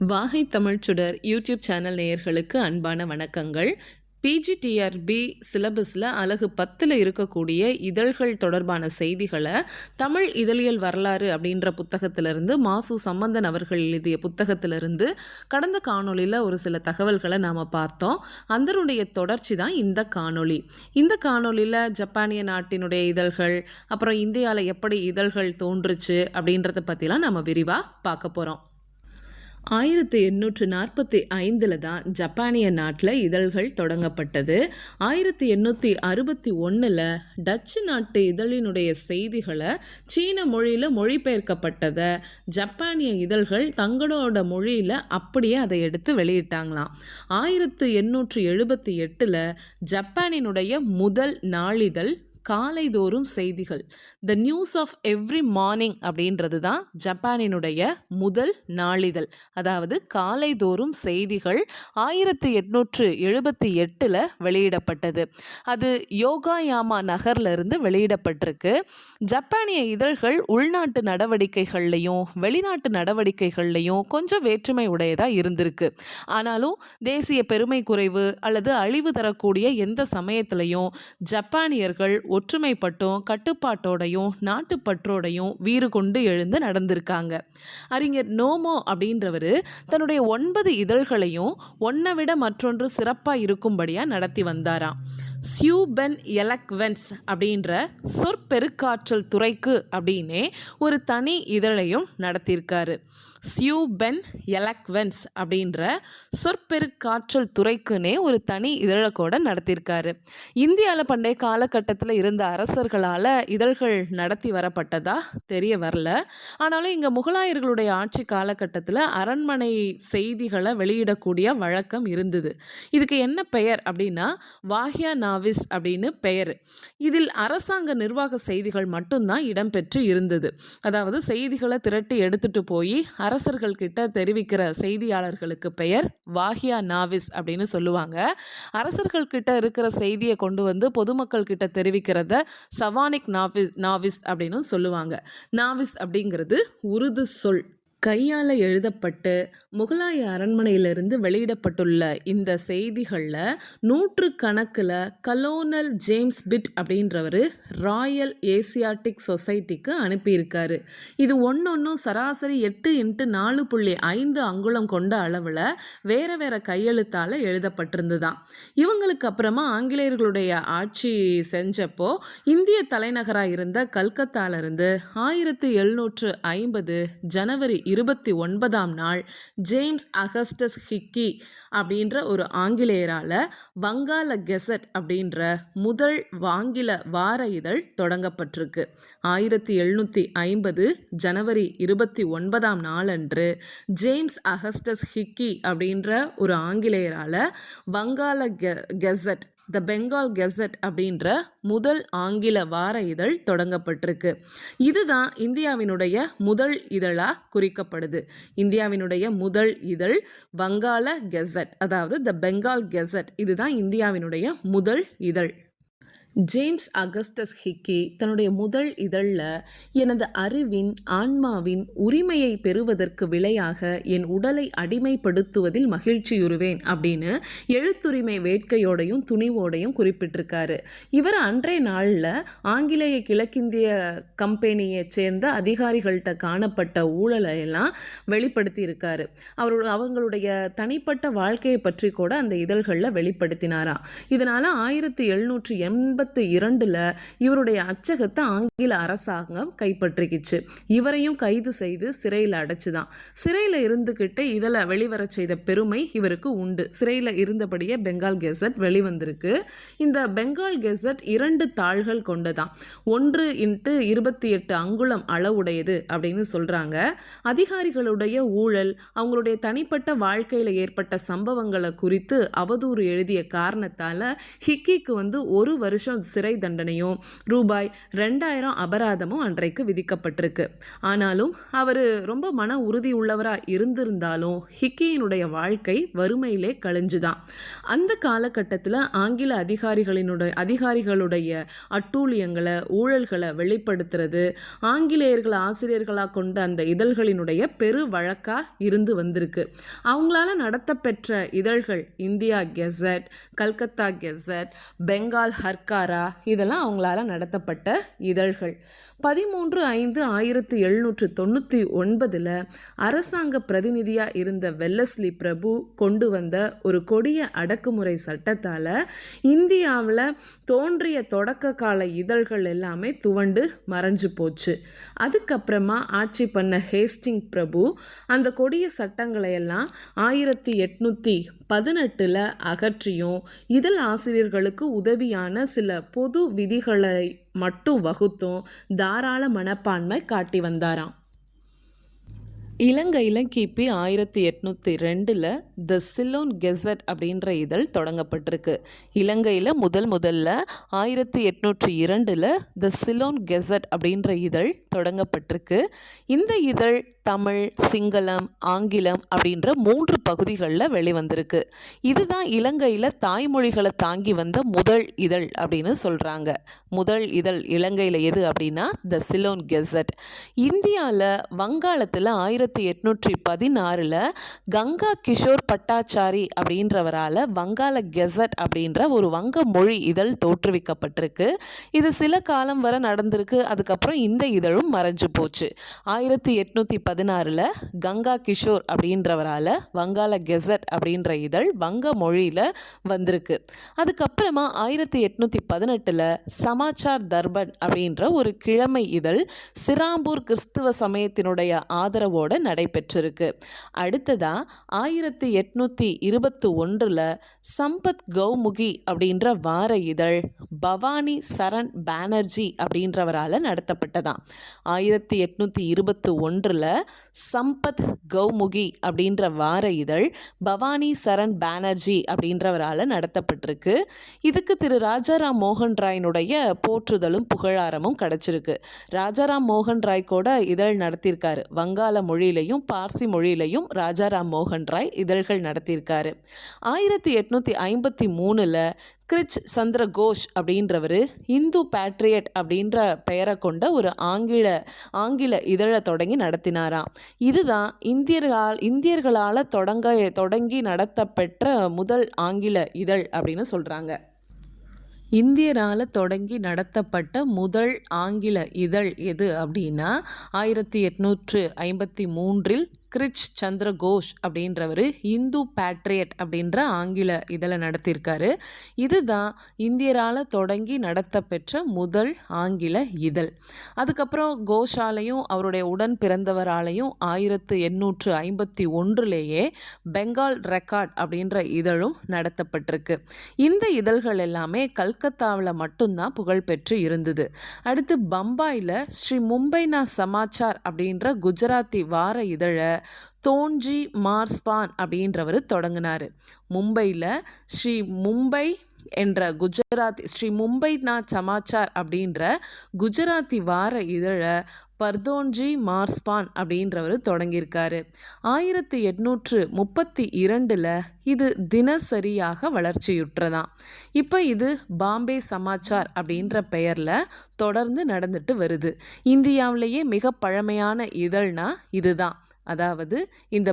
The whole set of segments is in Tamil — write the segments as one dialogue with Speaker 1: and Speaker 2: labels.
Speaker 1: வாகை தமிழ்ச்சுடர் யூடியூப் சேனல் நேயர்களுக்கு அன்பான வணக்கங்கள். பிஜிடிஆர்பி சிலபஸில் அலகு 10 இருக்கக்கூடிய இதழ்கள் தொடர்பான செய்திகளை தமிழ் இதழியல் வரலாறு அப்படின்ற புத்தகத்திலிருந்து மாசு சம்பந்தன் அவர்கள் எழுதிய புத்தகத்திலிருந்து கடந்த காணொலியில் ஒரு சில தகவல்களை நாம் பார்த்தோம். அதனுடைய தொடர்ச்சி தான் இந்த காணொலி. இந்த காணொலியில் ஜப்பானிய நாட்டினுடைய இதழ்கள், அப்புறம் இந்தியாவில் எப்படி இதழ்கள் தோன்றுச்சு அப்படின்றத பற்றிலாம் நம்ம விரிவாக பார்க்க போகிறோம். 1845 தான் ஜப்பானிய நாட்டில் இதழ்கள் தொடங்கப்பட்டது. 1861 டச்சு நாட்டு இதழினுடைய செய்திகளை சீன மொழியில் மொழிபெயர்க்கப்பட்டதை ஜப்பானிய இதழ்கள் தங்களோட மொழியில் அப்படியே அதை எடுத்து வெளியிட்டாங்களாம். 1878 ஜப்பானினுடைய முதல் நாளிதழ் காலைதோறும் செய்திகள், the news of every morning அப்படின்றது தான் ஜப்பானினுடைய முதல் நாளிதழ். அதாவது காலைதோறும் செய்திகள் 1878 வெளியிடப்பட்டது. அது யோகாயாமா நகர்ல இருந்து வெளியிடப்பட்டிருக்கு. ஜப்பானிய இதழ்கள் உள்நாட்டு நடவடிக்கைகள்லையும் வெளிநாட்டு நடவடிக்கைகள்லையும் கொஞ்சம் வேற்றுமை உடையதாக இருந்திருக்கு. ஆனாலும் தேசிய பெருமை குறைவு அல்லது அழிவு தரக்கூடிய எந்த சமயத்திலையும் ஜப்பானியர்கள் ஒற்றுமைப்பட்டும் கட்டுப்பாட்டோடையும் நாட்டுப்பற்றோடையும் வீறு கொண்டு எழுந்து நடந்திருக்காங்க. அறிஞர் நோமோ அப்படின்றவர் தன்னுடைய 9 இதழ்களையும் ஒன்றை விட மற்றொன்று சிறப்பாக இருக்கும்படியாக நடத்தி வந்தாராம். சியூபென் எலக்வென்ஸ் அப்படின்ற சொற்பெருக்காற்றல் துறைக்கு அப்படின்னே ஒரு தனி இதழையும் நடத்தியிருக்காரு. சியூபென் எலக்வென்ஸ் அப்படின்ற சொற்பெருக்காற்றல் துறைக்குன்னே ஒரு தனி இதழை கூட நடத்தியிருக்காரு. இந்தியாவில் பண்டைய காலகட்டத்தில் இருந்த அரசர்களால் இதழ்கள் நடத்தி வரப்பட்டதா தெரிய வரல. ஆனாலும் இங்கே முகலாயர்களுடைய ஆட்சி காலகட்டத்தில் அரண்மனை செய்திகளை வெளியிடக்கூடிய வழக்கம் இருந்தது. இதுக்கு என்ன பெயர் அப்படின்னா வாஹ்யா நாவிஸ் அப்படின்னு பெயர். இதில் அரசாங்க நிர்வாக செய்திகள் மட்டும்தான் இடம்பெற்று இருந்தது. அதாவது செய்திகளை திரட்டி எடுத்துட்டு போய் அரசர்கள் கிட்ட தெரிவிக்கிற செய்தியாளர்களுக்கு பெயர் வாஹ்யா நாவிஸ் அப்படின்னு சொல்லுவாங்க. அரசர்கள் கிட்ட இருக்கிற செய்தியை கொண்டு வந்து பொதுமக்கள் கிட்ட தெரிவிக்கிறத சவானிக் நாவிஸ் அப்படின்னு சொல்லுவாங்க. நாவிஸ் அப்படிங்கிறது உருது சொல். கையால் எழுதப்பட்டு முகலாய அரண்மனையிலிருந்து வெளியிடப்பட்டுள்ள இந்த செய்திகளில் 100 கணக்கில் கலோனல் ஜேம்ஸ் பிட் அப்படின்றவர் ராயல் ஏசியாட்டிக் சொசைட்டிக்கு அனுப்பியிருக்காரு. இது ஒன்றொன்றும் சராசரி 8x4.5 அங்குலம் கொண்ட அளவில் வேறு வேறு கையெழுத்தால் எழுதப்பட்டிருந்துதான். இவங்களுக்கு அப்புறமா ஆங்கிலேயர்களுடைய ஆட்சி செஞ்சப்போ இந்திய தலைநகராக இருந்த கல்கத்தாவிலிருந்து 1750 ஜனவரி 29ஆம் நாள் ஜேம்ஸ் அகஸ்டஸ் ஹிக்கி அப்படின்ற ஒரு ஆங்கிலேயரால் வங்காள கெசட் அப்படின்ற முதல் ஆங்கில வார இதழ் தொடங்கப்பட்டிருக்கு. 1750 ஜனவரி 29ஆம் நாளன்று ஜேம்ஸ் அகஸ்டஸ் ஹிக்கி அப்படின்ற ஒரு ஆங்கிலேயரால் வங்காள கெசட், த பெங்கால் கெசட் அப்படின்ற முதல் ஆங்கில வார இதழ் தொடங்கப்பட்டிருக்கு. இதுதான் இந்தியாவினுடைய முதல் இதழாக குறிக்கப்படுது. இந்தியாவினுடைய முதல் இதழ் வங்காள கெசட், அதாவது த பெங்கால் கெசட். இதுதான் இந்தியாவினுடைய முதல் இதழ். ஜேம்ஸ் அகஸ்டஸ் ஹிக்கி தன்னுடைய முதல் இதழில் எனது அறிவின் ஆன்மாவின் உரிமையை பெறுவதற்கு விலையாக என் உடலை அடிமைப்படுத்துவதில் மகிழ்ச்சியுறுவேன் அப்படின்னு எழுத்துரிமை வேட்கையோடையும் துணிவோடையும் குறிப்பிட்டிருக்காரு. இவர் அன்றைய நாளில் ஆங்கிலேய கிழக்கிந்திய கம்பெனியை சேர்ந்த அதிகாரிகள்கிட்ட காணப்பட்ட ஊழலை எல்லாம் வெளிப்படுத்தி இருக்காரு. அவங்களுடைய தனிப்பட்ட வாழ்க்கையை பற்றி கூட அந்த இதழ்களில் வெளிப்படுத்தினாராம். இதனால் 1782 இவருடைய அச்சகத்தை ஆங்கில அரசாங்கம் கைப்பற்றிக்கிச்சு. இவரையும் கைது செய்து சிறையில் அடைச்சுதான். சிறையில் இருந்துக்கிட்டு இதில் வெளிவர செய்த பெருமை இவருக்கு உண்டு. சிறையில் இருந்தபடியே பெங்கால் கெசட் வெளிவந்திருக்கு. இந்த பெங்கால் கெசட் 2 தாள்கள் கொண்டதான். 1x28 அங்குலம் அளவுடையது அப்படின்னு சொல்கிறாங்க. அதிகாரிகளுடைய ஊழல், அவங்களுடைய தனிப்பட்ட வாழ்க்கையில் ஏற்பட்ட சம்பவங்களை குறித்து அவதூறு எழுதிய காரணத்தால் ஹிக்கிக்கு 1 வருஷம் வருஷம் சிறை தண்டனையும் ரூபாய் 2000 அபராதமும் அன்றைக்கு விதிக்கப்பட்டிருக்கு. ஆனாலும் அவர் ரொம்ப மன உறுதி உள்ளவராக இருந்திருந்தாலும் ஹிக்கியினுடைய வாழ்க்கை வறுமையிலே கழிஞ்சுதான். அந்த காலகட்டத்தில் ஆங்கில அதிகாரிகளுடைய அட்டூழியங்களை ஊழல்களை வெளிப்படுத்துறது ஆங்கிலேயர்கள் ஆசிரியர்களாக கொண்ட அந்த இதழ்களினுடைய பெரு வழக்காக இருந்து வந்திருக்கு. அவங்களால நடத்தப்பெற்ற இதழ்கள் India gazette, Calcutta gazette, Bengal Hurkaru, இதெல்லாம் அவங்களால நடத்தப்பட்ட இதழ்கள். 13/5/1799 அரசாங்க பிரதிநிதியாக இருந்த வெல்லஸ்லி பிரபு கொண்டு வந்த ஒரு கொடிய அடக்குமுறை சட்டத்தால் இந்தியாவில் தோன்றிய தொடக்க கால இதழ்கள் எல்லாமே துவண்டு மறைஞ்சு போச்சு. அதுக்கப்புறமா ஆட்சி பண்ண ஹேஸ்டிங் பிரபு அந்த கொடிய சட்டங்களை எல்லாம் 1818 அகற்றியும் இதழ் ஆசிரியர்களுக்கு உதவியான சில பொது விதிகளை மட்டும் வகுத்தும் தாராள மனப்பான்மை காட்டி வந்தாராம். இலங்கையில் கிபி 1802 த சிலோன் கெசட் அப்படின்ற இதழ் தொடங்கப்பட்டிருக்கு. இலங்கையில் முதல்ல 1802 த சிலோன் கெசட் அப்படின்ற இதழ் தொடங்கப்பட்டிருக்கு. இந்த இதழ் தமிழ், சிங்களம், ஆங்கிலம் அப்படின்ற 3 பகுதிகளில் வெளிவந்திருக்கு. இதுதான் இலங்கையில் தாய்மொழிகளை தாங்கி வந்த முதல் இதழ் அப்படின்னு சொல்கிறாங்க. முதல் இதழ் இலங்கையில் எது அப்படின்னா த சிலோன் கெசட். இந்தியாவில் வங்காளத்தில் 1816 கங்கா கிஷோர் பட்டாச்சாரி அப்படின்றவரால் வங்காள கெசட் அப்படின்ற ஒரு வங்க மொழி இதழ் தோற்றுவிக்கப்பட்டிருக்கு. இது சில காலம் வரை நடந்திருக்கு. அதுக்கப்புறம் இந்த இதழும் மறைஞ்சு போச்சு. 1816 கங்கா கிஷோர் அப்படின்றவரால் வங்காள கெசட் அப்படின்ற இதழ் வங்க மொழியில் வந்திருக்கு. அதுக்கப்புறமா 1818 சமாச்சார் தர்பன் அப்படின்ற ஒரு கிழமை இதழ் சிராம்பூர் கிறிஸ்துவ சமயத்தினுடைய ஆதரவோடு நடைபெற்றிருக்கு. அடுத்ததா 1821 சம்பத் கௌமுகி அப்படின்ற வார இதழ் பவானி சரண் பானர்ஜி அப்படின்றவரால் நடத்தப்பட்டதாம். 1821 சம்பத் கௌமுகி அப்படின்ற வார இதழ் பவானி சரண் பானர்ஜி அப்படின்றவரால் நடத்தப்பட்டிருக்கு. இதுக்கு திரு ராஜாராம் மோகன் ராயினுடைய போற்றுதலும் புகழாரமும் கிடைச்சிருக்கு. ராஜாராம் மோகன் ராய் கூட இதழ் நடத்தியிருக்காரு. வங்காள மொழியிலையும் பார்சி மொழியிலையும் ராஜாராம் மோகன் ராய் இதழ்கள் நடத்தியிருக்காரு. 1853 கிரிச் சந்திர கோஷ் அப்படின்றவர் இந்து பேட்ரியட் அப்படின்ற பெயரை கொண்ட ஒரு ஆங்கில இதழை தொடங்கி நடத்தினாராம். இதுதான் இந்தியர்களால் தொடங்கி நடத்தப்பெற்ற முதல் ஆங்கில இதழ் அப்படின்னு சொல்கிறாங்க. இந்தியரால் தொடங்கி நடத்தப்பட்ட முதல் ஆங்கில இதழ் எது அப்படின்னா 1853 கிரிச் சந்திர கோஷ் அப்படின்றவர் இந்து பேட்ரியட் அப்படின்ற ஆங்கில இதழை நடத்தியிருக்காரு. இதுதான் இந்தியரால் தொடங்கி நடத்தப்பெற்ற முதல் ஆங்கில இதழ். அதுக்கப்புறம் கோஷாலையும் அவருடைய உடன் பிறந்தவராலையும் 1851 பெங்கால் ரெக்கார்ட் அப்படின்ற இதழும் நடத்தப்பட்டிருக்கு. இந்த இதழ்கள் எல்லாமே கல்கத்தாவில் மட்டும்தான் புகழ்பெற்று இருந்தது. அடுத்து பம்பாயில் ஸ்ரீ மும்பைனா சமாச்சார் அப்படின்ற குஜராத்தி வார இதழை தோன்ஜி மார்ஸ்பான் அப்படின்றவர் தொடங்கினார். மும்பையில் ஸ்ரீ மும்பைனா சமாச்சார் அப்படின்ற குஜராத்தி வார இதழை பர்தோன்ஜி மார்ஸ்பான் அப்படின்றவர் தொடங்கியிருக்காரு. 1832 இது தினசரியாக வளர்ச்சியுற்றதாம். இப்போ இது பாம்பே சமாச்சார் அப்படின்ற பெயரில் தொடர்ந்து நடந்துட்டு வருது. இந்தியாவிலேயே மிக பழமையான இதழ்னா இதுதான். அதாவது இந்த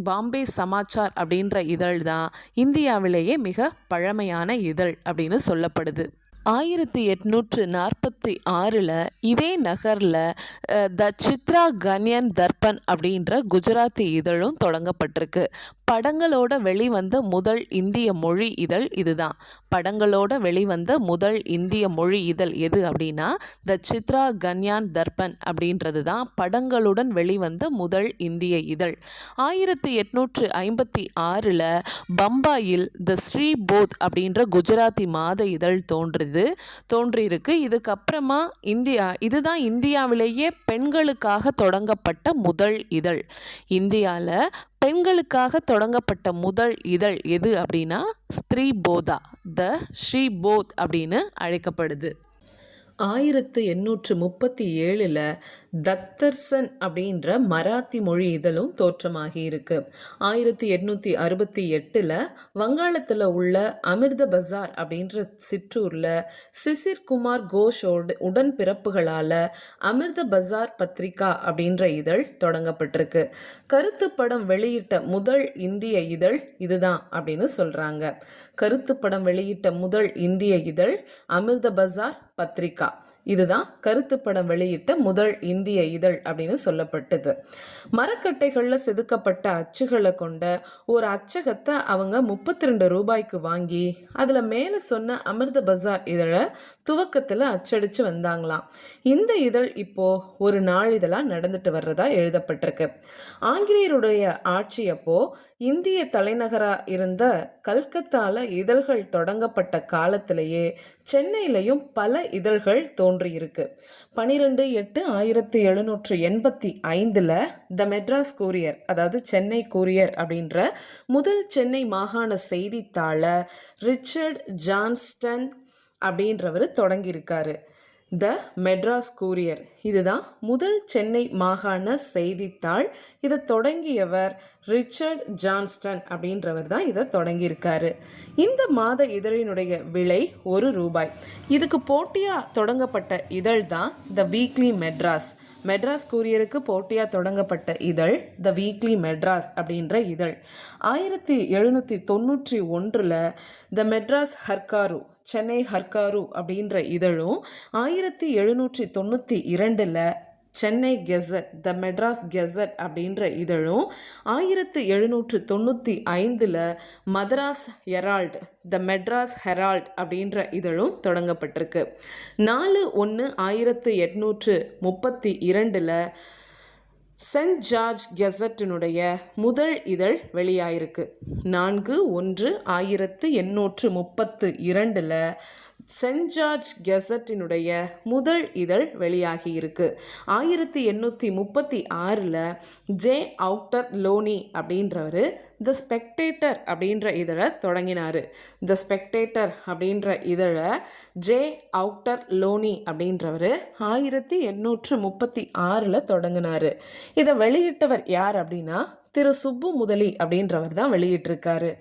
Speaker 1: பாம்பே சமாச்சார் அப்படின்ற இதழ் தான் இந்தியாவிலேயே மிக பழமையான இதழ் அப்படின்னு சொல்லப்படுது. 1846 இதே நகரில் த சித்ரா கன்யன் தர்பன் அப்படின்ற குஜராத்தி இதழும் தொடங்கப்பட்டிருக்கு. படங்களோட வெளிவந்த முதல் இந்திய மொழி இதழ் இதுதான். படங்களோட வெளிவந்த முதல் இந்திய மொழி இதழ் எது அப்படின்னா த சித்ரா கன்யான் தர்பன் அப்படின்றது தான் படங்களுடன் வெளிவந்த முதல் இந்திய இதழ். 1856 பம்பாயில் த ஸ்ரீ போத் அப்படின்ற குஜராத்தி மாத இதழ் தோன்றியிருக்கு. இதுக்கப்புறமா இதுதான் இந்தியாவிலேயே பெண்களுக்காக தொடங்கப்பட்ட முதல் இதழ். இந்தியாவில் பெண்களுக்காக தொடங்கப்பட்ட முதல் இதழ் எது அப்படின்னா ஸ்திரீ போதா, த ஸ்ரீ போத் அப்படின்னு அழைக்கப்படுது. 1837 தக்தர்சன் அப்படின்ற மராத்தி மொழி இதழும் தோற்றமாகி இருக்கு. 1868 வங்காளத்தில் உள்ள அமிர்த பஜார் அப்படின்ற சிற்றூரில் சிசிர் குமார் கோஷோட உடன்பிறப்புகளால் அமிர்த பஜார் பத்திரிகா அப்படின்ற இதழ் தொடங்கப்பட்டிருக்கு. கருத்து படம் வெளியிட்ட முதல் இந்திய இதழ் இதுதான் அப்படின்னு சொல்கிறாங்க. கருத்து படம் வெளியிட்ட முதல் இந்திய இதழ் அமிர்த பஜார் பத்திரிகா, இதுதான் கருத்து படம் வெளியிட்ட முதல் இந்திய இதழ் அப்படின்னு சொல்லப்பட்டது. மரக்கட்டைகளில் செதுக்கப்பட்ட அச்சுகளை கொண்ட ஒரு அச்சகத்தை அவங்க 32 ரூபாய்க்கு வாங்கி அதில் மேலே சொன்ன அமிர்த பஜார் இதழை துவக்கத்தில் அச்சடித்து வந்தாங்களாம். இந்த இதழ் இப்போ ஒரு நாளிதழாக நடந்துட்டு வர்றதா எழுதப்பட்டிருக்கு. ஆங்கிலேயருடைய ஆட்சியப்போ இந்திய தலைநகராக இருந்த கல்கத்தாவில் இதழ்கள் தொடங்கப்பட்ட காலத்திலேயே சென்னையிலையும் பல இதழ்கள் தோன்றியிருக்கு. 12/8/1785 த மெட்ராஸ் கூரியர், அதாவது சென்னை கூரியர் அப்படின்ற முதல் சென்னை மாகாண செய்தித்தாளை ரிச்சர்ட் ஜான்ஸ்டன் அப்படின்றவர் தொடங்கியிருக்காரு. த மெட்ராஸ் கூரியர் இதுதான் முதல் சென்னை மாகாண செய்தித்தாள். இதை தொடங்கியவர் ரிச்சர்ட் ஜான்ஸ்டன் அப்படின்றவர் தான் இதை தொடங்கியிருக்காரு. இந்த மாத இதழினுடைய விலை 1 ரூபாய். இதுக்கு போட்டியாக தொடங்கப்பட்ட இதழ் தான் த வீக்லி மெட்ராஸ். மெட்ராஸ் கூரியருக்கு போட்டியாக தொடங்கப்பட்ட இதழ் த வீக்லி மெட்ராஸ் அப்படின்ற இதழ். 1791 த மெட்ராஸ் ஹர்காரு, சென்னை ஹர்காரு அப்படின்ற இதழும், 1792 சென்னை கெசட், த மெட்ராஸ் கெசட் அப்படின்ற இதழும், 1795 மதராஸ் ஹெரால்ட், த மெட்ராஸ் ஹெரால்ட் அப்படின்ற இதழும் தொடங்கப்பட்டிருக்கு. 4/1/1832 சென்ட் ஜார்ஜ் கெசட்டினுடைய முதல் இதழ் வெளியாயிருக்கு. 4/1/1832 சென்ட் ஜார்ஜ் கெசட்டினுடைய முதல் இதழ் வெளியாகி இருக்கு. 1836 ஜே அவுட்டர் லோனி அப்படின்றவர் த ஸ்பெக்டேட்டர் அப்படின்ற இதழை தொடங்கினார். த ஸ்பெக்டேட்டர் அப்படின்ற இதழை ஜே அவுட்டர் லோனி அப்படின்றவர் 1836 தொடங்கினார். இதை வெளியிட்டவர் யார் அப்படின்னா திரு சுப்பு முதலி அப்படின்றவர் தான் வெளியிட்டிருக்காரு.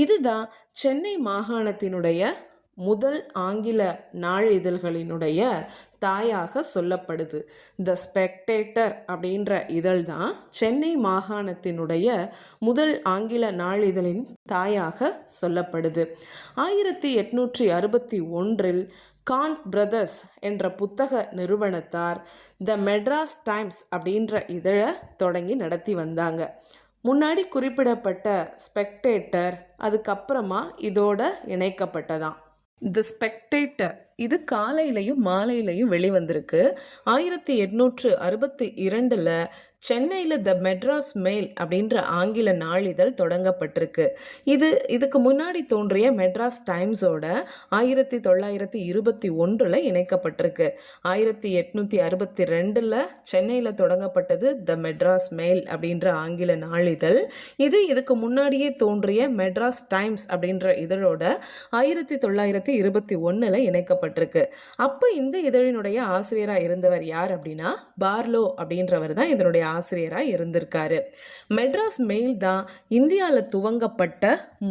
Speaker 1: இதுதான் சென்னை மாகாணத்தினுடைய முதல் ஆங்கில நாளிதழ்களினுடைய தாயாக சொல்லப்படுது. த ஸ்பெக்டேட்டர் அப்படின்ற இதழ் தான் சென்னை மாகாணத்தினுடைய முதல் ஆங்கில நாளிதழின் தாயாக சொல்லப்படுது. 1861 கான் பிரதர்ஸ் என்ற புத்தக நிறுவனத்தார் த மெட்ராஸ் டைம்ஸ் அப்படின்ற இதழை தொடங்கி நடத்தி வந்தாங்க. முன்னாடி குறிப்பிடப்பட்ட ஸ்பெக்டேட்டர் அதுக்கப்புறமா இதோட இணைக்கப்பட்டதாம். த ஸ்பெக்டேட்டர் இது காலையிலையும் மாலையிலையும் வெளிவந்திருக்கு. 1862 சென்னையில் த மெட்ராஸ் மெயில் அப்படின்ற ஆங்கில நாளிதழ் தொடங்கப்பட்டிருக்கு. இதுக்கு முன்னாடி தோன்றிய மெட்ராஸ் டைம்ஸோட 1921 இணைக்கப்பட்டிருக்கு. 1862 சென்னையில் தொடங்கப்பட்டது த மெட்ராஸ் மெயில் அப்படின்ற ஆங்கில நாளிதழ். இதுக்கு முன்னாடியே தோன்றிய மெட்ராஸ் டைம்ஸ் அப்படின்ற இதழோட 1921 இணைக்கப்பட்டிருக்கு. அப்போ இந்த இதழினுடைய ஆசிரியராக இருந்தவர் யார் அப்படின்னா பார்லோ அப்படின்றவர் தான் இதனுடைய ஆசிரியராக இருந்திருக்காரு. மெட்ராஸ் மெயில் தான் இந்தியாவில் துவங்கப்பட்ட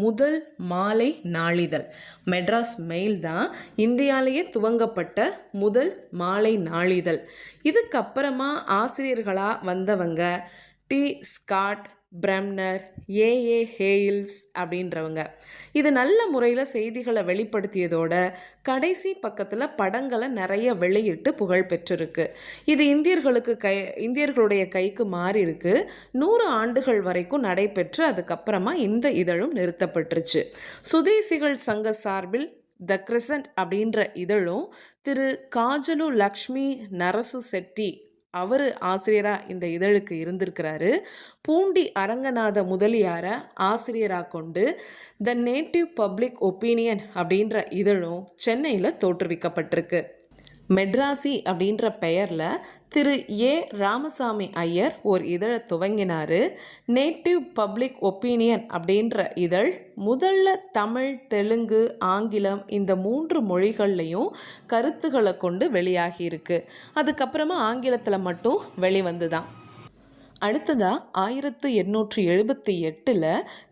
Speaker 1: முதல் மாலை நாளிதழ். மெட்ராஸ் மெயில் தான் இந்தியாவிலேயே துவங்கப்பட்ட முதல் மாலை நாளிதழ். இதுக்கப்புறமா ஆசிரியர்களாக வந்தவங்க டி ஸ்காட், பிரம்னர், ஏஏ ஹேயில்ஸ் அப்படின்றவங்க. இது நல்ல முறையில் செய்திகளை வெளிப்படுத்தியதோட கடைசி பக்கத்தில் படங்களை நிறைய வெளியிட்டு புகழ் பெற்றிருக்கு. இது இந்தியர்களுடைய கைக்கு மாறி இருக்கு. 100 ஆண்டுகள் வரைக்கும் நடைபெற்று அதுக்கப்புறமா இந்த இதழும் நிறுத்தப்பட்டுருச்சு. சுதேசிகள் சங்க சார்பில் த கிரசன்ட் அப்படின்ற இதழும் திரு காஜலு லக்ஷ்மி நரசு செட்டி அவர் ஆசிரியராக இந்த இதழுக்கு இருந்திருக்கிறாரு. பூண்டி அரங்கநாத முதலியாரை ஆசிரியராக கொண்டு த நேட்டிவ் பப்ளிக் ஒப்பீனியன் அப்படின்ற இதழும் சென்னையில் தோற்றுவிக்கப்பட்டிருக்கு. மெட்ராசி அப்படின்ற பெயரில் திரு ஏ ராமசாமி ஐயர் ஒரு இதழை துவங்கினார். நேட்டிவ் பப்ளிக் ஒப்பீனியன் அப்படின்ற இதழ் முதல்ல தமிழ், தெலுங்கு, ஆங்கிலம் இந்த 3 மொழிகள்லையும் கருத்துக்களை கொண்டு வெளியாகியிருக்கு. அதுக்கப்புறமா ஆங்கிலத்தில் மட்டும் வெளிவந்து தான். அடுத்ததாக 1878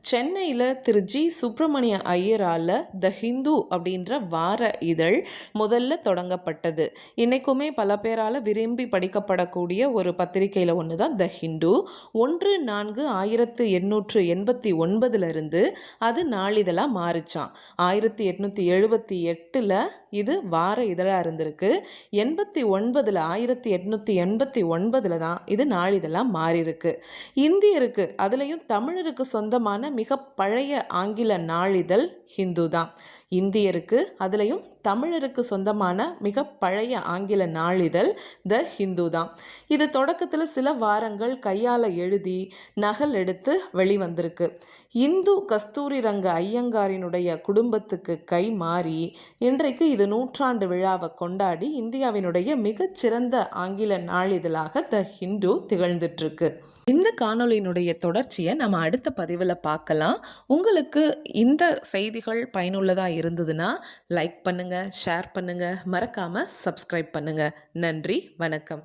Speaker 1: சென்னையில் திரு ஜி சுப்பிரமணிய ஐயரால் த ஹிந்து அப்படின்ற வார இதழ் முதல்ல தொடங்கப்பட்டது. இன்றைக்குமே பல பேரால் விரும்பி படிக்கப்படக்கூடிய ஒரு பத்திரிகையில் ஒன்று தான் த ஹிந்து. 1/4/1889 அது நாளிதழாக மாறிச்சான். 1878 இது வார இதழாக இருந்திருக்கு. 1889 தான் இது நாளிதழாக மாறியிருக்கு. இந்தியருக்கு அதுலேயும் தமிழருக்கு சொந்தமான மிக பழைய ஆங்கில நாளிதழ் ஹிந்து தான். இந்தியருக்கு அதுலேயும் தமிழருக்கு சொந்தமான மிக பழைய ஆங்கில நாளிதழ் த ஹிந்து தான். இது தொடக்கத்தில் சில வாரங்கள் கையால் எழுதி நகல் எடுத்து வெளிவந்திருக்கு. இந்து கஸ்தூரி ரங்க ஐயங்காரினுடைய குடும்பத்துக்கு கை மாறி இன்றைக்கு இது 100ஆண்டு விழாவை கொண்டாடி இந்தியாவினுடைய மிகச்சிறந்த ஆங்கில நாளிதழாக த ஹிந்து திகழ்ந்துட்டுருக்கு. இந்த காணொளியினுடைய தொடர்ச்சியை நம்ம அடுத்த பதிவில் பார்க்கலாம். உங்களுக்கு இந்த செய்திகள் பயனுள்ளதாக இருந்ததுன்னா லைக் பண்ணுங்கள், ஷேர் பண்ணுங்கள், மறக்காமல் சப்ஸ்கிரைப் பண்ணுங்கள். நன்றி, வணக்கம்.